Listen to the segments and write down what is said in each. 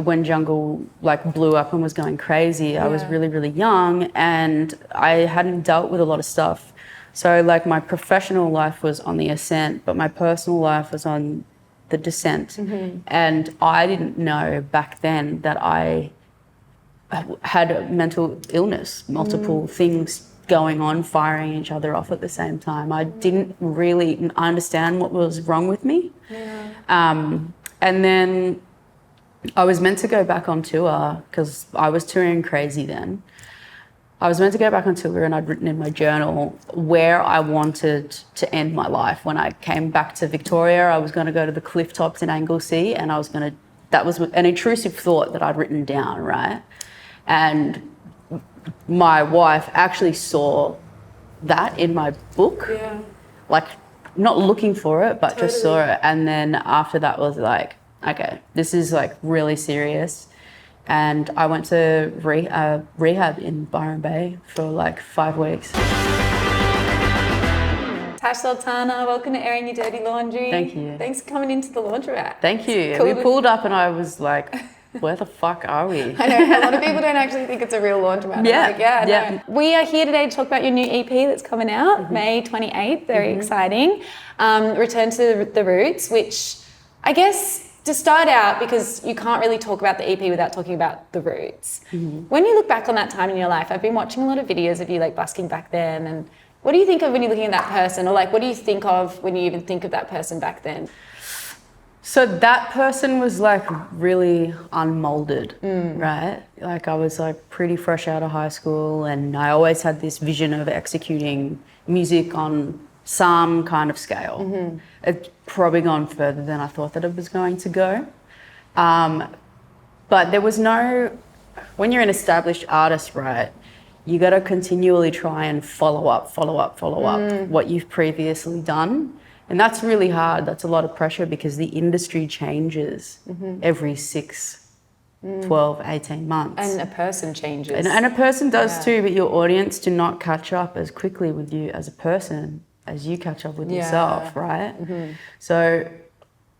when Jungle like blew up and was going crazy, I was really, really young and I hadn't dealt with a lot of stuff. So like my professional life was on the ascent, but my personal life was on the descent. And I didn't know back then that I had a mental illness, multiple things going on, firing each other off at the same time. I didn't really understand what was wrong with me. And then I was meant to go back on tour because I was touring crazy then. I was meant to go back on tour and I'd written in my journal where I wanted to end my life. When I came back to Victoria, I was going to go to the cliff tops in Anglesea and I was going to, that was an intrusive thought that I'd written down, right? And my wife actually saw that in my book, like not looking for it, but just saw it. And then after that was like, okay, this is like really serious. And I went to rehab in Byron Bay for like 5 weeks. Tash Sultana, welcome to Airing Your Dirty Laundry. Thank you. Thanks for coming into the laundrette. Thank you. Cool. We pulled up and I was like, where the fuck are we? I know, a lot of people don't actually think it's a real laundromat. No. We are here today to talk about your new EP that's coming out, May 28th, very exciting. Return to the Roots, which I guess to start out, because you can't really talk about the EP without talking about the roots. When you look back on that time in your life, I've been watching a lot of videos of you like busking back then, and what do you think of when you're looking at that person, or like what do you think of when you even think of that person back then? So that person was like really unmolded, right? Like I was like pretty fresh out of high school and I always had this vision of executing music on some kind of scale. It's probably gone further than I thought that it was going to go. But there was no, when you're an established artist, right, you got to continually try and follow up what you've previously done. And that's really hard. That's a lot of pressure because the industry changes every 6, 12, 18 months. And a person changes. And a person does too, but your audience do not catch up as quickly with you as a person as you catch up with yourself, right? So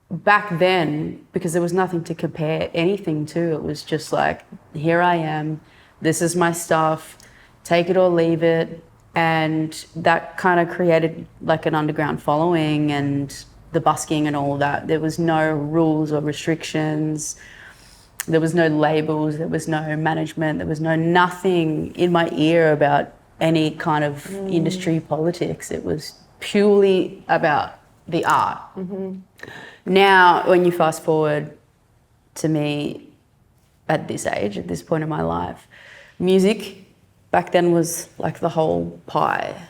back then, because there was nothing to compare anything to, it was just like, here I am, this is my stuff, take it or leave it. And that kind of created like an underground following and the busking and all of that. There was no rules or restrictions. There was no labels. There was no management. There was nothing in my ear about any kind of industry politics. It was purely about the art. Now, when you fast forward to me at this age, at this point in my life, music back then was like the whole pie.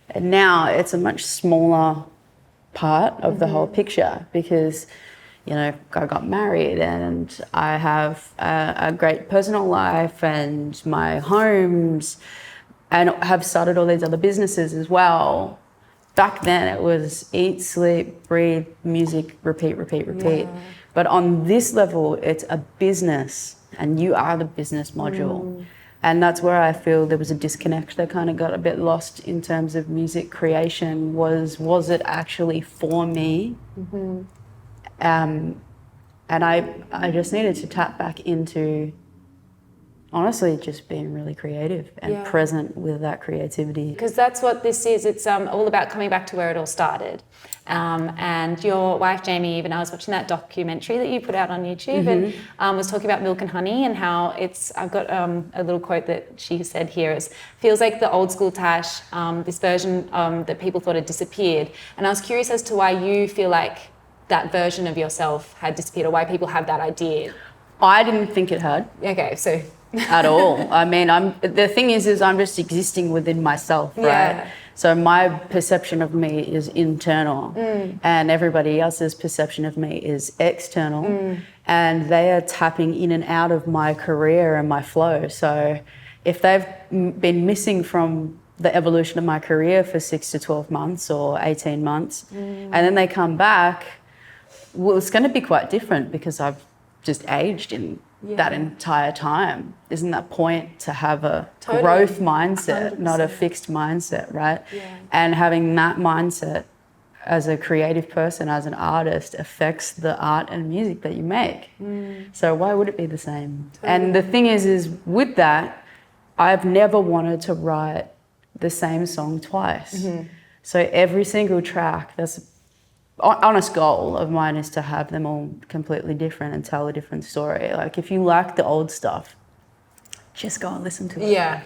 And now it's a much smaller part of the whole picture because, you know, I got married and I have a great personal life and my homes and have started all these other businesses as well. Back then it was eat, sleep, breathe, music, repeat. But on this level, it's a business and you are the business module. And that's where I feel there was a disconnect that kind of got a bit lost in terms of music creation. Was it actually for me? And I just needed to tap back into, honestly, just being really creative and present with that creativity. Because that's what this is. It's all about coming back to where it all started. And your wife, Jamie, even I was watching that documentary that you put out on YouTube and was talking about Milk and Honey and how it's, I've got a little quote that she said here, is feels like the old school Tash, this version that people thought had disappeared. And I was curious as to why you feel like that version of yourself had disappeared or why people have that idea. I didn't think it had. Okay, so... at all. I mean, the thing is I'm just existing within myself, right? So my perception of me is internal and everybody else's perception of me is external and they are tapping in and out of my career and my flow. So if they've been missing from the evolution of my career for 6 to 12 months or 18 months and then they come back, well, it's going to be quite different because I've just aged in that entire time. Isn't that point to have a growth mindset, 100%. Not a fixed mindset, right? And having that mindset as a creative person, as an artist, affects the art and music that you make. So why would it be the same? Totally. And the thing is with that, I've never wanted to write the same song twice. So every single track, that's an honest goal of mine, is to have them all completely different and tell a different story. Like if you like the old stuff, just go and listen to it. Yeah.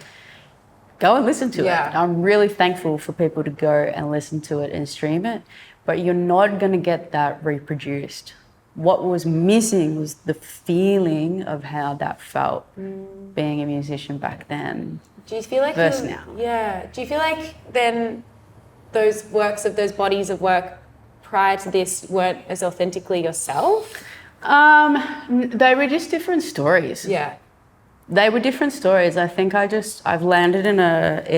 Go and listen to it. I'm really thankful for people to go and listen to it and stream it, but you're not going to get that reproduced. What was missing was the feeling of how that felt being a musician back then. Do you feel like versus now? Yeah. Do you feel like then those bodies of work prior to this weren't as authentically yourself? They were just different stories. Yeah. They were different stories. I think I've landed in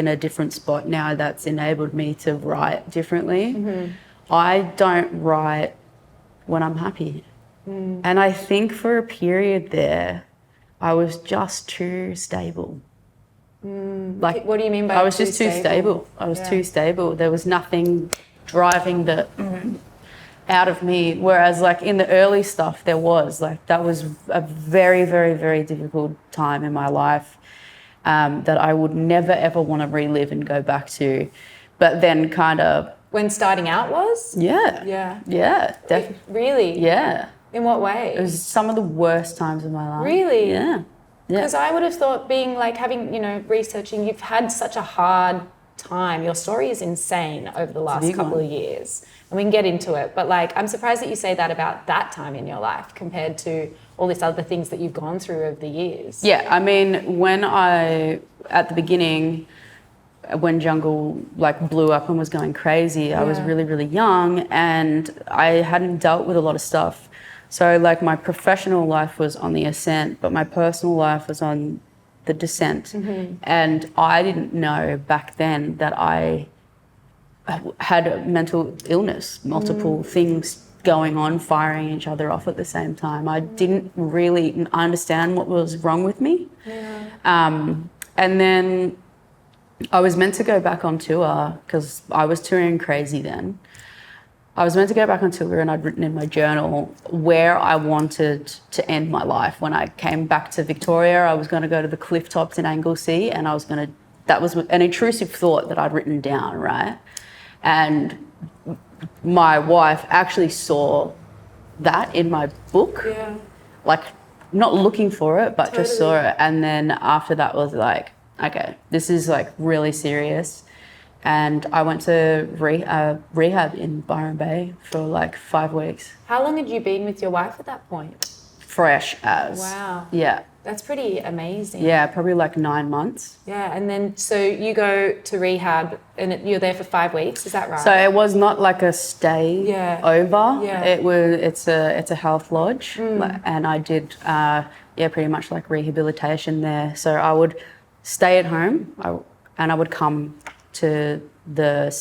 a different spot now that's enabled me to write differently. I don't write when I'm happy. And I think for a period there, I was just too stable. Like, what do you mean by I was just too stable. I was too stable. There was nothing driving the out of me. Whereas like in the early stuff, there was like, that was a very, very, very difficult time in my life that I would never, ever want to relive and go back to. But then kind of... When starting out was? Yeah. Yeah. Yeah, definitely. Really? Yeah. In what way? It was some of the worst times of my life. Really? Yeah. Because I would have thought being like having, researching, you've had such a hard time. Your story is insane over the last couple of years. And we can get into it. But like, I'm surprised that you say that about that time in your life compared to all these other things that you've gone through over the years. Yeah. I mean, at the beginning, when Jungle like blew up and was going crazy, I was really, really young and I hadn't dealt with a lot of stuff. So like my professional life was on the ascent, but my personal life was on the descent. And I didn't know back then that I had a mental illness, multiple things going on, firing each other off at the same time. I didn't really understand what was wrong with me. And then I was meant to go back on tour because I was touring crazy then. I was meant to go back on tour and I'd written in my journal where I wanted to end my life. When I came back to Victoria, I was going to go to the cliff tops in Anglesea and that was an intrusive thought that I'd written down, right? And my wife actually saw that in my book, like not looking for it, but just saw it. And then after that was like, okay, this is like really serious. And I went to rehab in Byron Bay for like 5 weeks. How long had you been with your wife at that point? Fresh as. Wow. Yeah. That's pretty amazing. Yeah, probably like 9 months. Yeah, and then so you go to rehab and you're there for 5 weeks, is that right? So it was not like a stay over. Yeah. It's a health lodge, and I did pretty much like rehabilitation there. So I would stay at home and I would come to the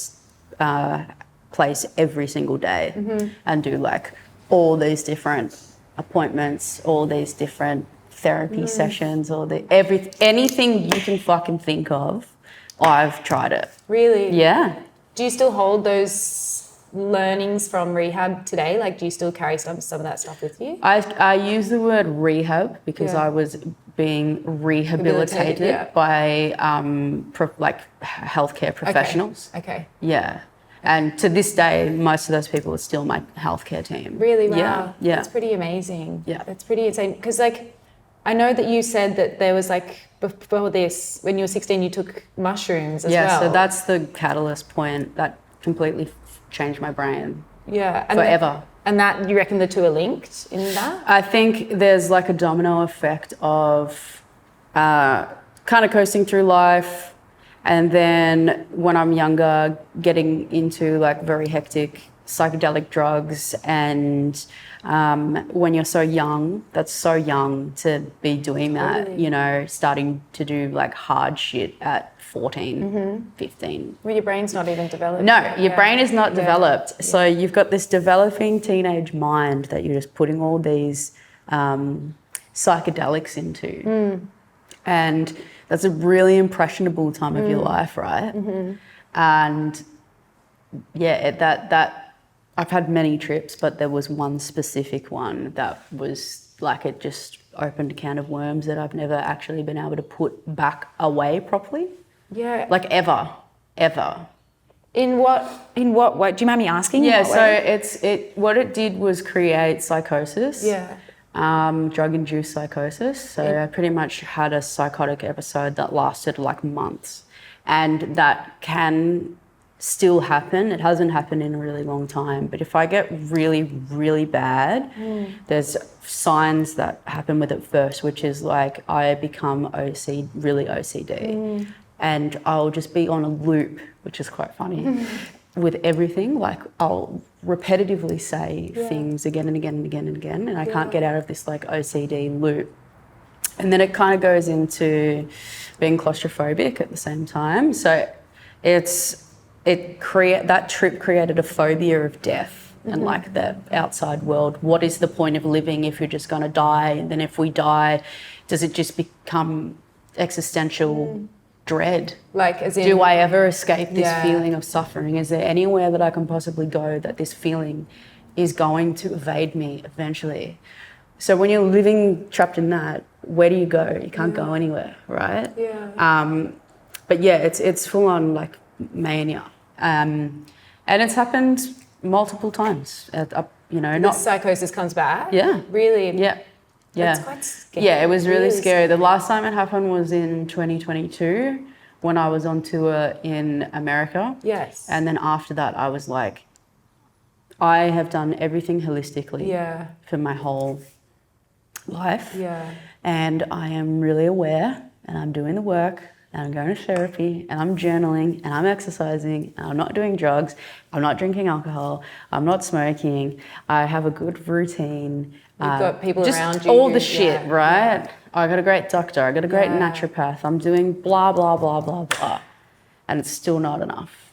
place every single day and do like all these different appointments, all these different therapy sessions, anything you can fucking think of, I've tried it. Really? Yeah. Do you still hold those learnings from rehab today? Like, do you still carry some of that stuff with you? I use the word rehab because I was being rehabilitated by healthcare professionals. Okay. Yeah. And to this day, most of those people are still my healthcare team. Really? Wow. Yeah. That's pretty amazing. Yeah. That's pretty insane. Because like, I know that you said that there was like, before this, when you were 16, you took mushrooms as well. Yeah, so that's the catalyst point that completely changed my brain. Yeah. Forever. And that, you reckon the two are linked in that? I think there's like a domino effect of kind of coasting through life, and then when I'm younger, getting into like very hectic psychedelic drugs, and when you're so young, that's so young to be doing that, Totally. Starting to do like hard shit at 14, 15. Well, your brain's not even developed. No, your brain is not developed. So you've got this developing teenage mind that you're just putting all these psychedelics into. And that's a really impressionable time of your life, right? And yeah, that I've had many trips, but there was one specific one that was like, it just opened a can of worms that I've never actually been able to put back away properly. Yeah. Like ever. In what way? Do you mind me asking? Yeah, so what it did was create psychosis. Yeah. Drug-induced psychosis. So I pretty much had a psychotic episode that lasted like months. And that can still happen. It hasn't happened in a really long time. But if I get really, really bad, there's signs that happen with it first, which is like I become really OCD. And I'll just be on a loop, which is quite funny, with everything. Like I'll repetitively say things again and again and again and again, and I can't get out of this like OCD loop. And then it kind of goes into being claustrophobic at the same time. So that trip created a phobia of death and like the outside world. What is the point of living if you're just going to die? And then if we die, does it just become existential dread? Like, as in, do I ever escape this feeling of suffering? Is there anywhere that I can possibly go that this feeling is going to evade me eventually? So when you're living trapped in that, where do you go? You can't go anywhere, right? Yeah. But yeah, it's full on like mania, and it's happened multiple times. The psychosis comes back. Yeah. Really. Yeah. Yeah. That's quite scary. Yeah, it was really scary. The last time it happened was in 2022 when I was on tour in America. Yes. And then after that, I was like, I have done everything holistically for my whole life. Yeah. And I am really aware, and I'm doing the work, and I'm going to therapy, and I'm journaling, and I'm exercising, and I'm not doing drugs, I'm not drinking alcohol, I'm not smoking, I have a good routine. You've got people just around you. all the shit, right? I got a great doctor, I got a great naturopath, I'm doing blah, blah, blah, blah, blah. And it's still not enough.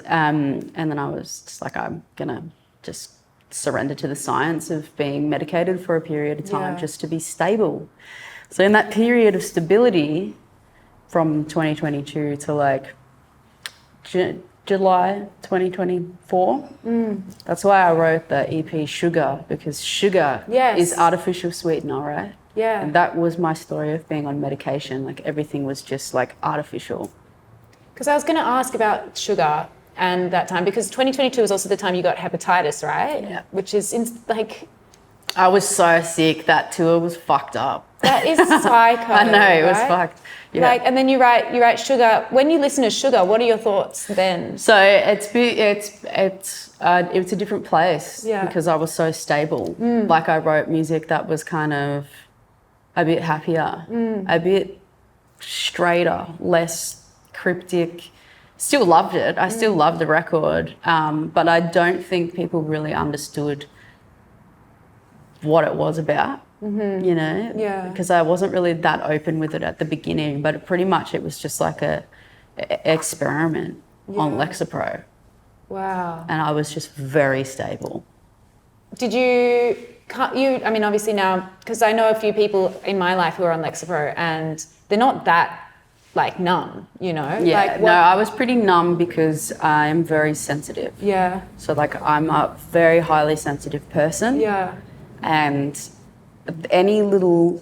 And then I was just like, I'm going to just surrender to the science of being medicated for a period of time just to be stable. So in that period of stability from 2022 to like July 2024, that's why I wrote the EP Sugar, because sugar is artificial sweetener, right? Yeah. And that was my story of being on medication. Like everything was just like artificial. Because I was going to ask about sugar and that time, because 2022 was also the time you got hepatitis, right? Yeah. Which is I was so sick. That tour was fucked up. That is psycho. I know, it was fucked. Yeah. And then you write Sugar. When you listen to Sugar, what are your thoughts then? So it's a different place because I was so stable. Like I wrote music that was kind of a bit happier, a bit straighter, less cryptic. Still loved it. I still loved the record, but I don't think people really understood what it was about. You know, because I wasn't really that open with it at the beginning, but it was just like a experiment on Lexapro. Wow. And I was just very stable. Did you, I mean, obviously now, because I know a few people in my life who are on Lexapro and they're not that like numb, you know? Yeah, no, I was pretty numb because I am very sensitive. Yeah. So like I'm a very highly sensitive person. Yeah. And any little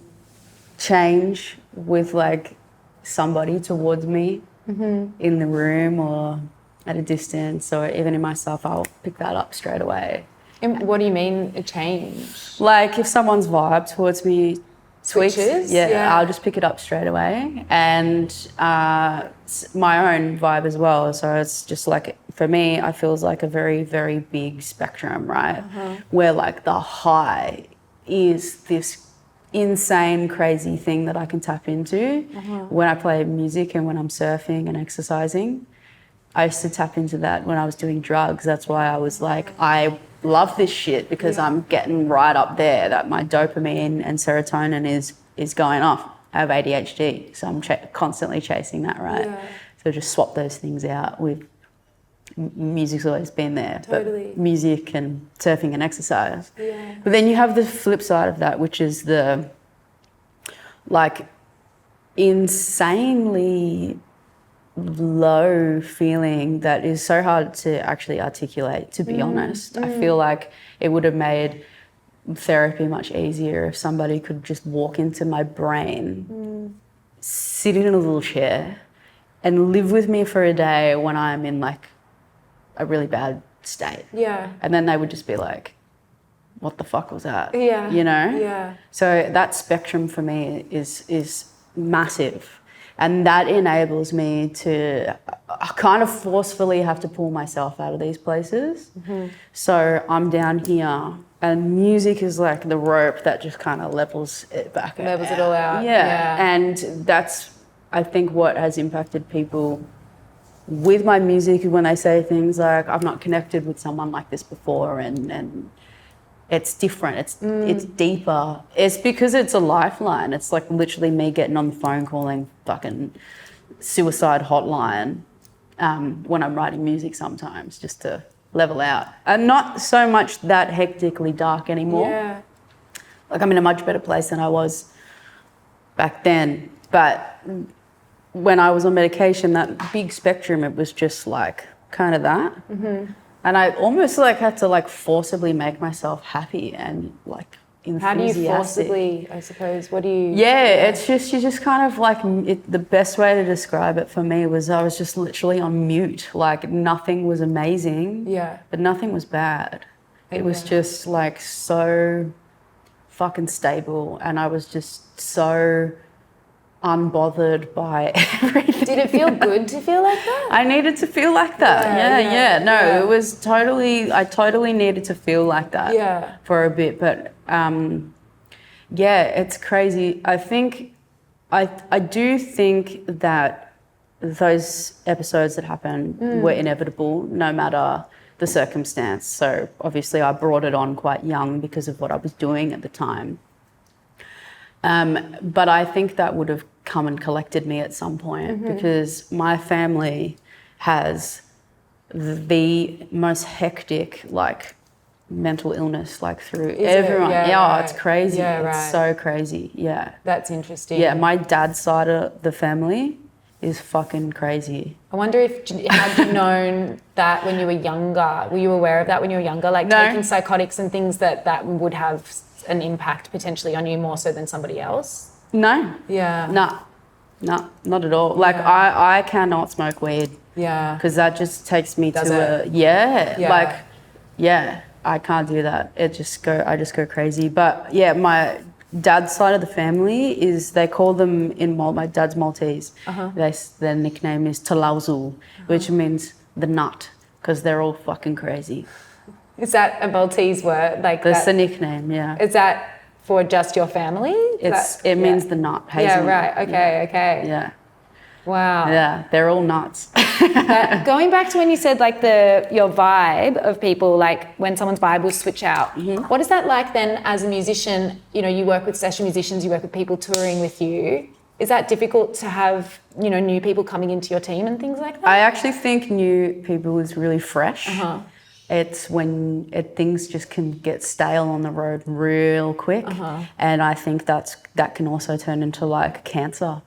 change with like somebody towards me in the room or at a distance or even in myself, I'll pick that up straight away. And what do you mean a change? Like if someone's vibe towards me switches, I'll just pick it up straight away. And my own vibe as well. So it's just like, for me, I feel like a very, very big spectrum, right? Where like the high is this insane, crazy thing that I can tap into when I play music and when I'm surfing and exercising. I used to tap into that when I was doing drugs. That's why I was like, I love this shit because I'm getting right up there, that my dopamine and serotonin is going off. I have ADHD, so I'm constantly chasing that, right? Yeah. So just swap those things out with music's always been there. Totally. But music and surfing and exercise. Yeah. But then you have the flip side of that, which is the like insanely low feeling that is so hard to actually articulate, to be honest. I feel like it would have made therapy much easier if somebody could just walk into my brain, sit in a little chair and live with me for a day when I'm in like a really bad state. Yeah. And then they would just be like, what the fuck was that? Yeah. You know? Yeah. So that spectrum for me is massive. And that enables me to kind of forcefully have to pull myself out of these places. So I'm down here and music is like the rope that just kind of levels it back out. Levels it all out. Yeah. And that's, I think, what has impacted people with my music when they say things like, I've not connected with someone like this before, and it's different, it's deeper. It's because it's a lifeline. It's like literally me getting on the phone calling fucking suicide hotline when I'm writing music sometimes, just to level out. And not so much that hectically dark anymore. Yeah. Like I'm in a much better place than I was back then. But when I was on medication, that big spectrum, it was just like kind of that. And I almost like had to like forcibly make myself happy and like enthusiastic. How do you forcibly, I suppose, what do you... Yeah, it's just, you just kind of like, the best way to describe it for me was I was just literally on mute. Like nothing was amazing, but nothing was bad. It was just like so fucking stable, and I was just so unbothered by everything. Did it feel good to feel like that? I needed to feel like that. No, it was totally, I totally needed to feel like that for a bit. But it's crazy. I think, I do think that those episodes that happened were inevitable no matter the circumstance. So obviously I brought it on quite young because of what I was doing at the time. But I think that would have come and collected me at some point because my family has the most hectic, like, mental illness, like, through everyone. It's crazy. It's so crazy. That's interesting. My dad's side of the family is fucking crazy. I wonder if, had you known that when you were younger, were you aware of that when you were younger? Like taking psychotics and things that would have an impact potentially on you more so than somebody else? No. No, not at all. Like I cannot smoke weed. Because that just takes me I can't do that. I just go crazy. But my dad's side of the family is, they call them my dad's Maltese. Their nickname is Talauzu, which means the nut, because they're all fucking crazy. Is that a Maltese word? That's the nickname, Is that for just your family? It means the nut, Hazen. Okay. Yeah. Wow. Yeah, they're all nuts. Going back to when you said like your vibe of people, like when someone's vibe will switch out, what is that like then as a musician? You know, you work with session musicians, you work with people touring with you. Is that difficult to have, new people coming into your team and things like that? I actually think new people is really fresh. It's when things just can get stale on the road real quick. And I think that can also turn into like cancer.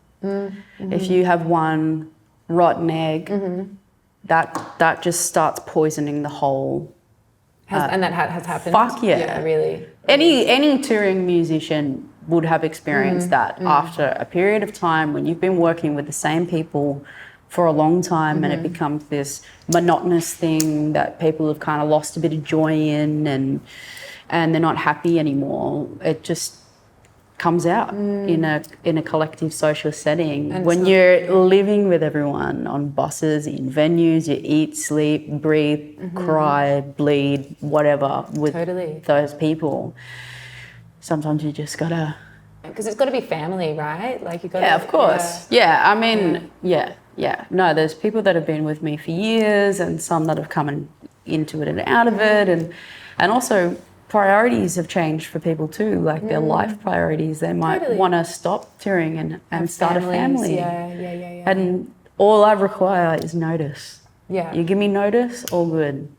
If you have one rotten egg, that just starts poisoning the whole. And that has happened? Fuck yeah. Yeah, really. Any touring musician would have experienced that after a period of time when you've been working with the same people for a long time and it becomes this monotonous thing that people have kind of lost a bit of joy in and they're not happy anymore. It just comes out in a collective social setting. And when you're living with everyone on buses, in venues, you eat, sleep, breathe, cry, bleed, whatever with those people. Sometimes you just gotta... Because it's got to be family, right? Like you got. Yeah, of course. I mean, No, there's people that have been with me for years, and some that have come into it and out of it, and also priorities have changed for people too. Like their life priorities, they might want to stop touring and start a family. Yeah. And all I require is notice. Yeah. You give me notice, all good.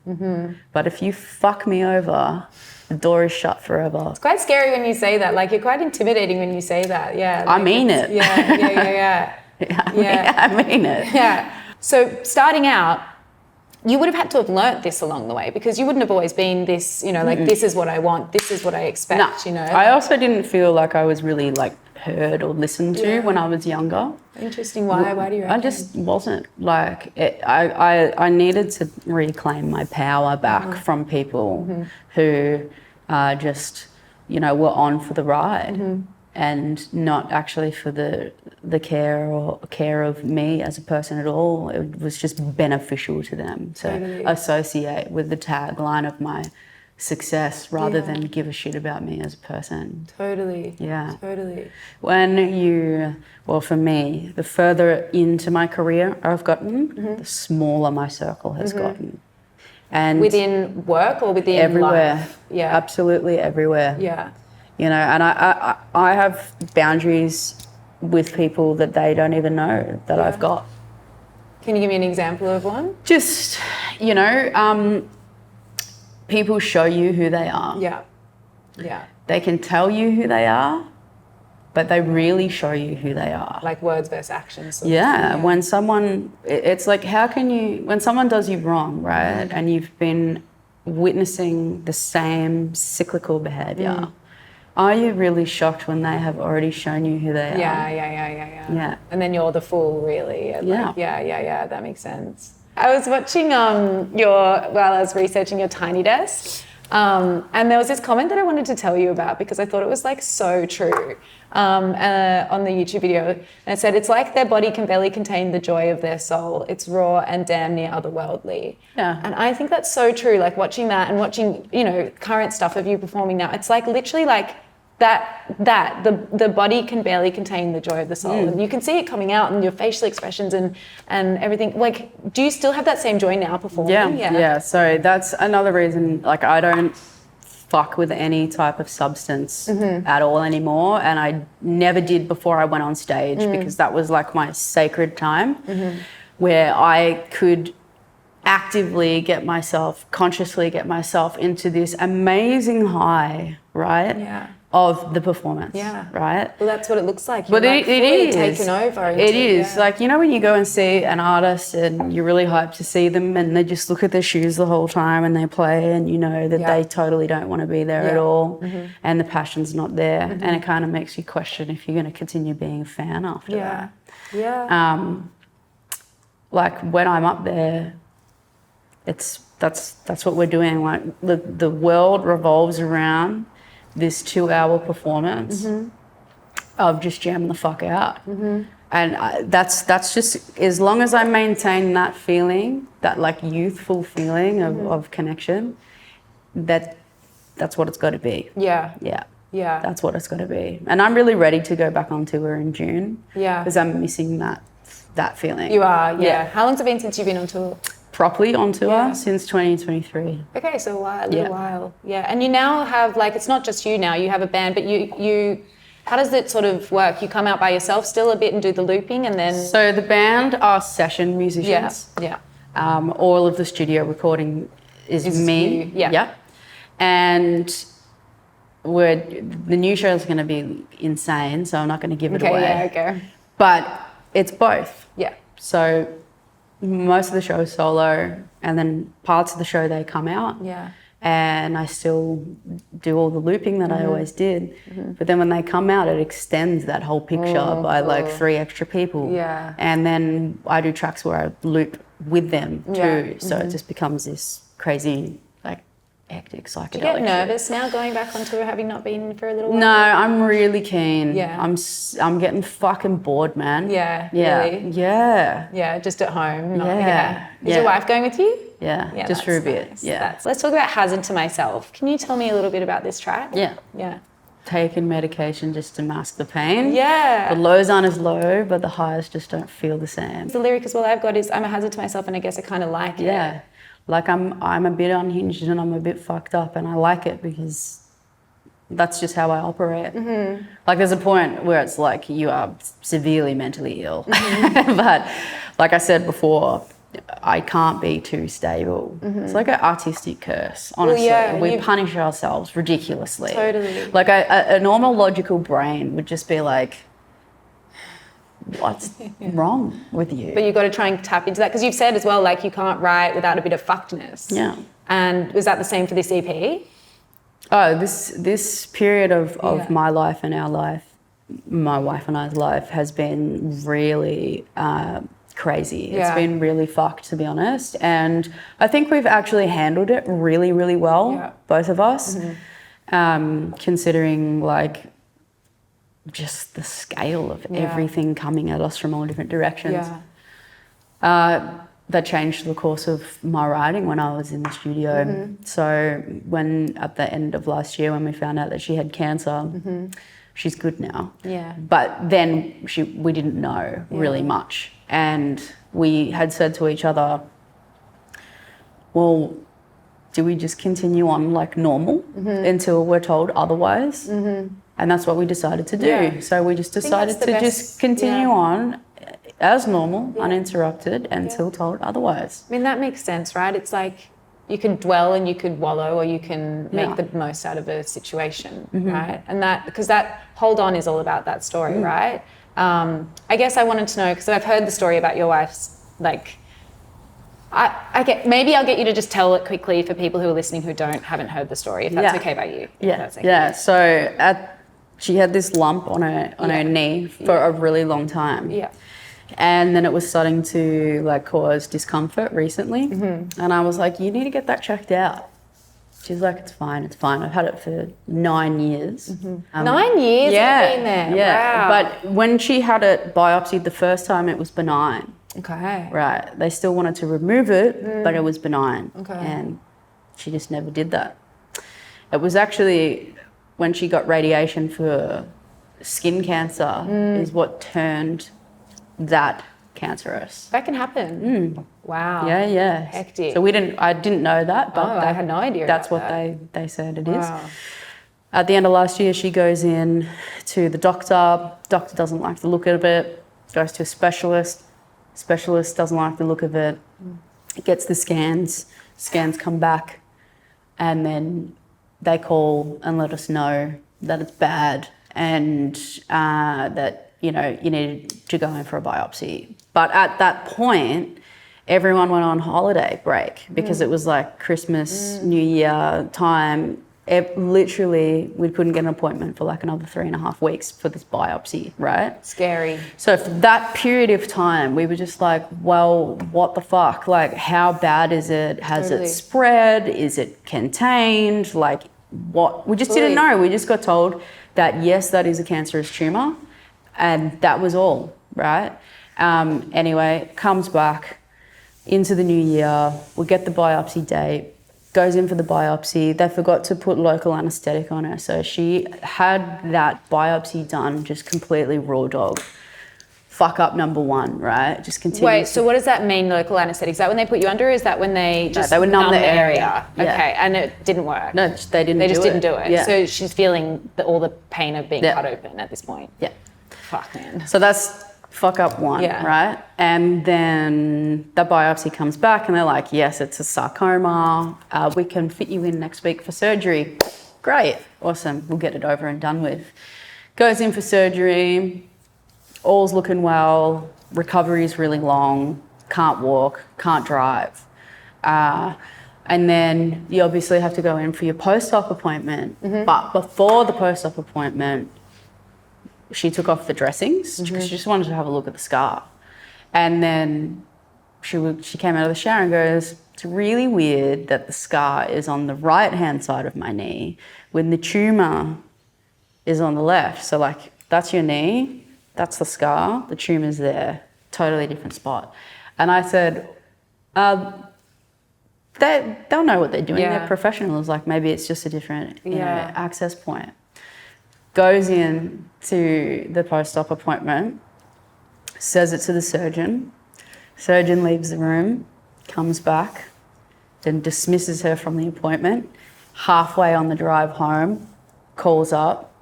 But if you fuck me over, the door is shut forever. It's quite scary when you say that. Like, you're quite intimidating when you say that. Yeah. Like I mean it. Yeah. I mean it. Yeah. So starting out, you would have had to have learnt this along the way, because you wouldn't have always been this, you know, like this is what I want, this is what I expect, you know. I also didn't feel like I was really like heard or listened to when I was younger. Interesting. Why do you reckon? I just wasn't like it. I needed to reclaim my power back from people who just, you know, were on for the ride and not actually for the care of me as a person at all. It was just beneficial to them to associate with the tagline of my success rather than give a shit about me as a person. Totally. Yeah. Totally. Well, for me, the further into my career I've gotten, the smaller my circle has gotten. And within work or within everywhere. life? Yeah. Absolutely everywhere. Yeah. You know, and I have boundaries with people that they don't even know that I've got. Can you give me an example of one? Just, you know, people show you who they are. Yeah. Yeah. They can tell you who they are, but they really show you who they are. Like words versus actions. Yeah. When someone, it's like, when someone does you wrong, right? And you've been witnessing the same cyclical behavior, are you really shocked when they have already shown you who they are? Yeah. And then you're the fool, really. And Yeah. Like, yeah. That makes sense. I was watching while I was researching your Tiny Desk, and there was this comment that I wanted to tell you about because I thought it was like so true on the YouTube video. And it said, it's like their body can barely contain the joy of their soul. It's raw and damn near otherworldly. Yeah. And I think that's so true. Like watching that and watching, you know, current stuff of you performing now, it's like literally like the body can barely contain the joy of the soul. And you can see it coming out in your facial expressions and everything. Like, do you still have that same joy now performing? Yeah. So that's another reason, like, I don't fuck with any type of substance at all anymore. And I never did before I went on stage because that was like my sacred time where I could actively consciously get myself into this amazing high, right? Yeah. Of the performance, right? Well, that's what it looks like. But it is taken over. It is like, you know, when you go and see an artist and you're really hyped to see them and they just look at their shoes the whole time and they play and you know that they totally don't want to be there at all and the passion's not there and it kind of makes you question if you're going to continue being a fan after that. Yeah. Like when I'm up there, that's what we're doing. Like the world revolves around this 2-hour performance of just jamming the fuck out. And that's just, as long as I maintain that feeling, that like youthful feeling of connection, that's what it's got to be. Yeah. That's what it's got to be. And I'm really ready to go back on tour in June. Yeah. Because I'm missing that feeling. You are, yeah. How long's it been since you've been on tour? Properly on tour since 2023. Okay, so a little while. Yeah, and you now have, like, it's not just you now, you have a band, but you how does it sort of work? You come out by yourself still a bit and do the looping and then... So the band are session musicians. Yeah. All of the studio recording is me. You. Yeah. And the new show is going to be insane, so I'm not going to give it away. Yeah, okay. But it's both. Yeah. So most of the show is solo and then parts of the show they come out. Yeah. And I still do all the looping that I always did. But then when they come out, it extends that whole picture by like 3 extra people. Yeah. And then I do tracks where I loop with them too. So it just becomes this crazy, like, hectic psychedelic. Do you get nervous now going back on tour, having not been for a little while? No, I'm really keen. Yeah. I'm getting fucking bored, man. Yeah. Really? Yeah. Yeah, just at home. Is Yeah. your wife going with you? Yeah, just for a bit. Nice. Yeah. Let's talk about Hazen to Myself. Can you tell me a little bit about this track? Yeah. Taking medication just to mask the pain. Yeah. The lows aren't as low, but the highs just don't feel the same. The lyric as well I've got is, I'm a hazard to myself and I guess I kind of like it. Yeah. Like I'm a bit unhinged and I'm a bit fucked up and I like it because that's just how I operate. Like there's a point where it's like you are severely mentally ill. But like I said before, I can't be too stable. It's like an artistic curse, honestly. Well, we punish ourselves ridiculously. Totally. Like a normal logical brain would just be like, what's wrong with you? But you've got to try and tap into that, because you've said as well, like, you can't write without a bit of fuckedness. Yeah. And was that the same for this EP? Oh, this period of my life and our life, my wife and I's life, has been really crazy. It's been really fucked, to be honest. And I think we've actually handled it really, really well, both of us, considering like just the scale of everything coming at us from all different directions. That changed the course of my writing when I was in the studio. So when at the end of last year, when we found out that she had cancer, she's good now. But then we didn't know really much. And we had said to each other, well, do we just continue on like normal until we're told otherwise? And that's what we decided to do. So we just decided to just continue on as normal, uninterrupted, until told otherwise. I mean, that makes sense, right? It's like you can dwell and you could wallow, or you can make the most out of a situation, right? And that, because that hold on is all about that story, right? I guess I wanted to know, because I've heard the story about your wife's, like, maybe I'll get you to just tell it quickly for people who are listening who haven't heard the story, if that's okay by you. Yeah. So she had this lump on her knee for a really long time. And then it was starting to like cause discomfort recently. And I was like, you need to get that checked out. She's like, it's fine. I've had it for 9 years. 9 years you've been there? Yeah. Wow. But when she had it biopsied the first time, it was benign. Okay. Right. They still wanted to remove it, but it was benign. Okay. And she just never did that. It was actually when she got radiation for skin cancer is what turned that cancerous. That can happen. Wow. Yeah. Hectic. So I didn't know that, but I had no idea. That's what they said it is. At the end of last year, she goes in to the doctor. Doctor doesn't like the look of it. Goes to a specialist. Specialist doesn't like the look of it. Gets the scans. Scans come back, and then they call and let us know that it's bad and that, you know, you need to go in for a biopsy. But at that point, everyone went on holiday break because it was like Christmas, New Year time. Literally, we couldn't get an appointment for like another 3.5 weeks for this biopsy, right? Scary. So for that period of time, we were just like, well, what the fuck? Like, how bad is it? Has it spread? Is it contained? Like, what? We just didn't know. We just got told that, yes, that is a cancerous tumour. And that was all, right? Anyway, comes back into the new year. We get the biopsy date, goes in for the biopsy. They forgot to put local anaesthetic on her. So she had that biopsy done just completely raw dog. Fuck up number one, right? Just continue. Wait, so what does that mean, local anaesthetic? Is that when they put you under, or is that when they just they would numb the area? Okay, and it didn't work? No, they didn't do it. Yeah. So she's feeling all the pain of being cut open at this point? Yeah. Fuck, man. So that's fuck up one, right? And then the biopsy comes back and they're like, yes, it's a sarcoma. We can fit you in next week for surgery. Great, awesome, we'll get it over and done with. Goes in for surgery, all's looking well, recovery's really long, can't walk, can't drive. And then you obviously have to go in for your post-op appointment. But before the post-op appointment, she took off the dressings because she just wanted to have a look at the scar. And then she came out of the shower and goes, it's really weird that the scar is on the right-hand side of my knee when the tumour is on the left. So like, that's your knee, that's the scar, the tumour's there, totally different spot. And I said, they'll know what they're doing. They're professionals. Like, maybe it's just a different access point. Goes in to the post-op appointment, says it to the surgeon. Surgeon leaves the room, comes back, then dismisses her from the appointment. Halfway on the drive home, calls up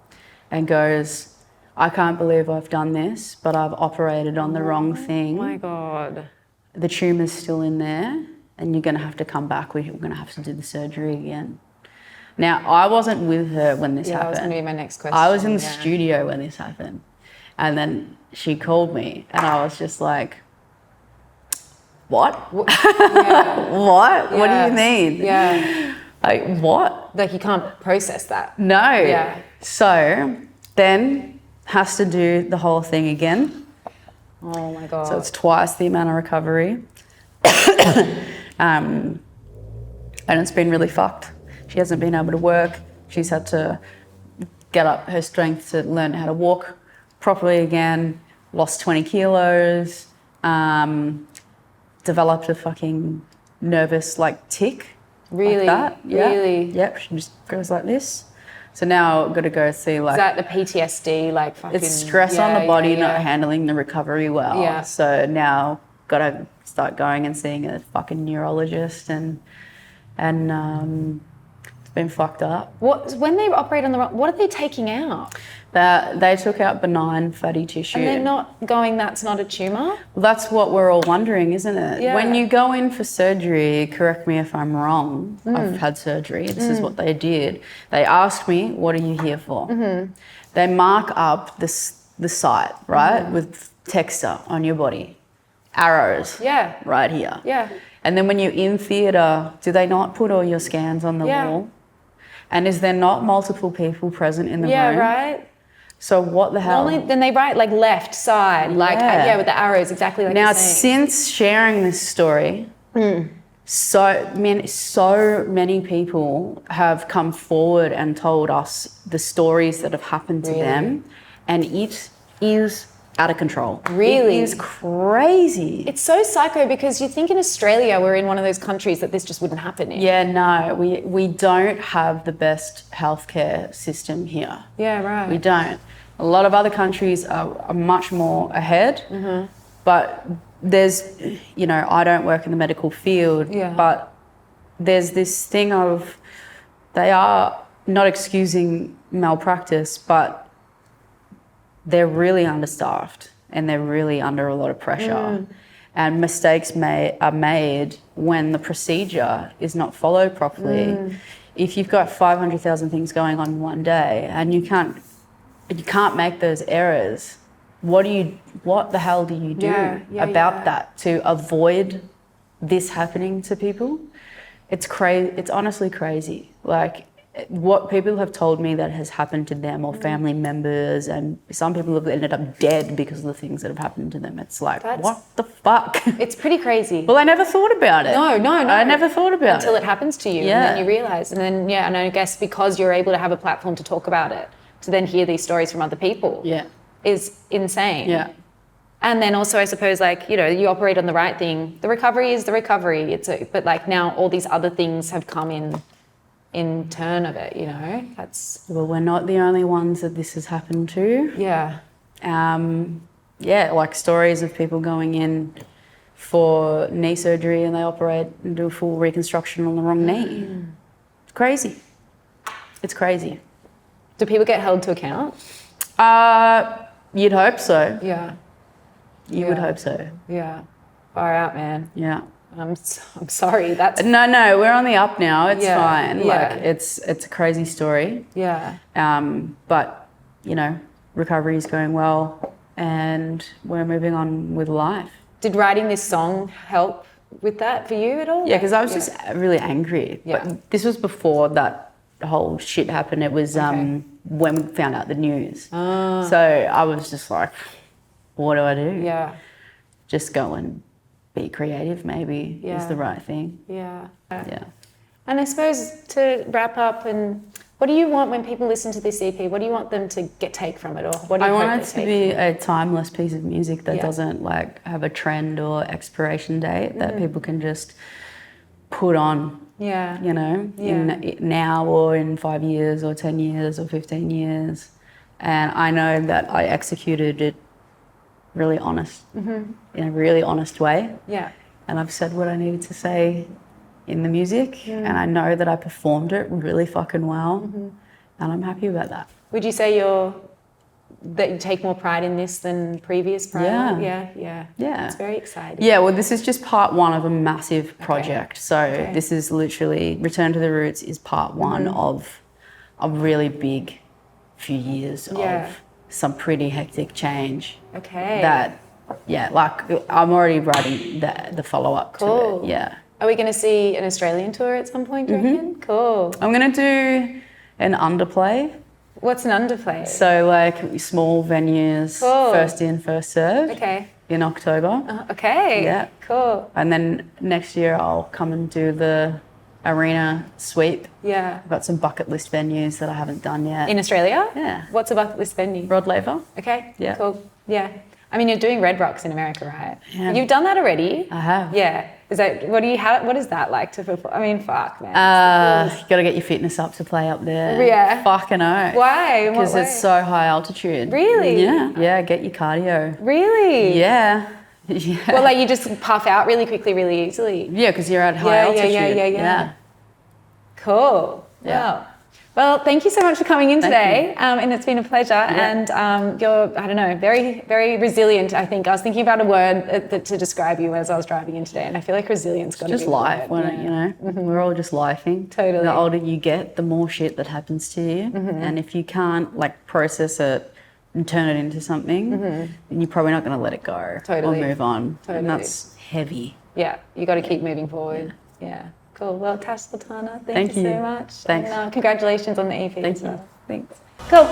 and goes, I can't believe I've done this, but I've operated on the wrong thing. Oh my God. The tumour's still in there and you're going to have to come back. We're going to have to do the surgery again. Now, I wasn't with her when this happened. That was going to be my next question. I was in the studio when this happened. And then she called me and I was just like, what? Yeah. What? Yeah. What do you mean? Yeah. Like, what? Like you can't process that. No. Yeah. So then has to do the whole thing again. Oh my God. So it's twice the amount of recovery. And it's been really fucked. She hasn't been able to work. She's had to get up her strength to learn how to walk properly again, lost 20 kilos, developed a fucking nervous like tic. Really? Like that. Yeah. Really? Yep, she just goes like this. So now I've got to go see like... Is that the PTSD, like fucking... It's stress on the body, not handling the recovery well. Yeah. So now got to start going and seeing a fucking neurologist and it's been fucked up. When they operate on the wrong... What are they taking out? They took out benign fatty tissue. And they're not going, that's not a tumour? That's what we're all wondering, isn't it? Yeah. When you go in for surgery, correct me if I'm wrong, I've had surgery, this is what they did. They asked me, what are you here for? Mm-hmm. They mark up the site, right, with texture on your body. Arrows. Yeah. Right here. Yeah. And then when you're in theatre, do they not put all your scans on the wall? And is there not multiple people present in the room? Yeah, right. So what the hell? Then they write like left side, like with the arrows, exactly like now, you're saying. since sharing this story, so many people have come forward and told us the stories that have happened to them, and it is out of control. Really? It is crazy. It's so psycho because you think in Australia we're in one of those countries that this just wouldn't happen in. Yeah, no, we don't have the best healthcare system here. Yeah, right. We don't. A lot of other countries are much more ahead, but there's, I don't work in the medical field, but there's this thing of they are not excusing malpractice, but they're really understaffed and they're really under a lot of pressure. And mistakes are made when the procedure is not followed properly. If you've got 500,000 things going on one day and you can't make those errors, what the hell do you do about that to avoid this happening to people? It's crazy. It's honestly crazy. Like what people have told me that has happened to them or family members, and some people have ended up dead because of the things that have happened to them. It's like, what the fuck? It's pretty crazy. Well, I never thought about it. No. I never thought about it. Until it happens to you, and then you realise. And then, and I guess because you're able to have a platform to talk about it, to then hear these stories from other people is insane. Yeah. And then also, I suppose, like, you operate on the right thing. The recovery is the recovery. But like now all these other things have come in turn of it, that's... Well, we're not the only ones that this has happened to. Yeah. Like stories of people going in for knee surgery and they operate and do a full reconstruction on the wrong knee. It's crazy. It's crazy. Do people get held to account? You'd hope so. Yeah. You would hope so. Yeah. Far out, man. Yeah. I'm sorry. That's no. We're on the up now. It's fine. Yeah. Like it's a crazy story. Yeah. But recovery is going well, and we're moving on with life. Did writing this song help with that for you at all? Yeah, because I was just really angry. Yeah. But this was before that whole shit happened. It was when we found out the news. So I was just like, what do I do? Yeah. Just go and be creative maybe is the right thing. Yeah. Yeah. And I suppose to wrap up, and what do you want when people listen to this EP? What do you want them to take from it, or what do you I hope want it to be a timeless piece of music that doesn't like have a trend or expiration date that people can just put on. Yeah. In now or in 5 years or 10 years or 15 years. And I know that I executed it really honest, in a really honest way. Yeah. And I've said what I needed to say in the music, and I know that I performed it really fucking well, and I'm happy about that. Would you say that you take more pride in this than previous pride? Yeah. It's very exciting. Yeah, well, this is just part one of a massive project. So this is literally, Return to the Roots is part one of a really big few years of some pretty hectic change. Okay. That, yeah, like I'm already writing the follow-up to it. Yeah. Are we going to see an Australian tour at some point, do you reckon? Cool. I'm going to do an underplay. What's an underplay? So like small venues, first in, first served. Okay. In October. Okay. Yeah. Cool. And then next year I'll come and do the arena sweep. Yeah. I've got some bucket list venues that I haven't done yet. In Australia? Yeah. What's a bucket list venue? Rod Laver. Okay. Yeah. Cool. Yeah. I mean, you're doing Red Rocks in America, right? Yeah. You've done that already? I have. Yeah. Is that what is that like to perform? I mean, fuck, man. You got to get your fitness up to play up there. Yeah. Fucking oath. Why? Because it's so high altitude. Really? Yeah. Yeah. Get your cardio. Really? Yeah. Yeah. Well, like you just puff out really quickly, really easily. Yeah, because you're at high altitude. Yeah. Cool. Yeah. Wow. Well, thank you so much for coming in today, and it's been a pleasure. Yeah. And you're, I don't know, very, very resilient. I think I was thinking about a word to describe you as I was driving in today, and I feel like resilience got to be just life, you know. We're all just lifing. Totally. The older you get, the more shit that happens to you, and if you can't like process it and turn it into something, then you're probably not going to let it go or move on. Totally. And that's heavy. Yeah, you got to keep moving forward. Yeah. Cool. Well, Tash Sultana, thank you so much. Thanks. And congratulations on the EP. Thank you. Thanks. Cool.